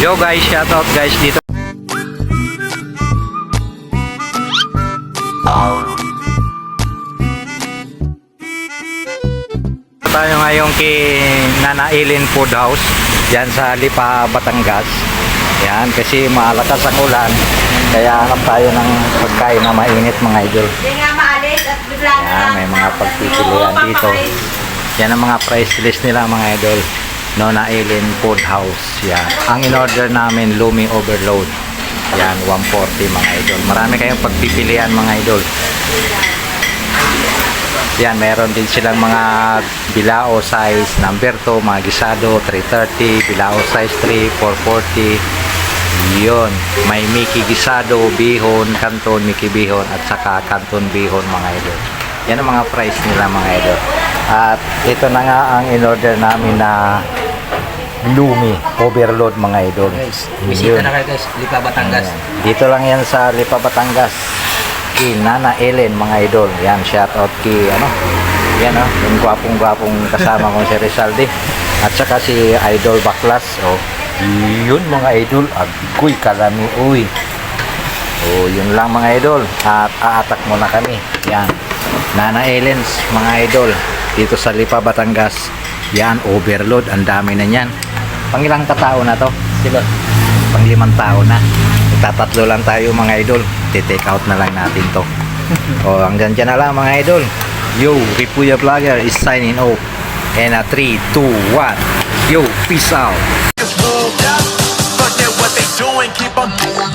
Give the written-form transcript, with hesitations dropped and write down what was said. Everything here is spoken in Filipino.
Yo guys, shoutout guys dito. Tayo ngayon kay Nana Eileen Food House yan sa Lipa, Batangas. Yan, kasi malakas ang ulan kaya hanap tayo ng pagkain na mainit mga idol. Hindi nga maalis at bigla na Yan, may mga pagpipilian dito. Yan ang mga price list nila mga idol. Nana Eileen Food House. Yan. Ang in-order namin, Lumi Overload. Yan, 140 mga idol. Marami kayong pagpipilian mga idol. Yan, meron din silang mga bilao size number 2, mga gisado 330, bilao size 3, 440. Yun, may Mickey gisado, bihon, kanton, Mickey bihon at saka kanton bihon mga idol. Yan ang mga price nila mga idol. At ito na nga ang in-order namin na Lumi Overload mga idol. Guys, bisita na kayo guys, Lipa, Batangas. Ayan. Dito lang yan sa Lipa, Batangas. Kay Nana Eileen mga idol. Yan, shout out kay yan yung gwapong kasama ko si Rizaldi. At saka si Idol Baklas. Oh, yun mga idol, agoy kalami uy. Oh, yun lang mga idol. At aatak muna kami. Yan. Nana Eileen mga idol. Dito sa Lipa, Batangas. Yan, overload. Ang dami na yan. Pangilang katao na to? Sila. Pang-5 tao na. Tatatlo lang tayo mga idol. Take out na lang natin to. O, hanggang dyan na lang mga idol. Yo, Ripuya Vlogger is signing off. And 3, 2, 1. Yo, peace out. Just moved up, forget what they doing, keep on moving.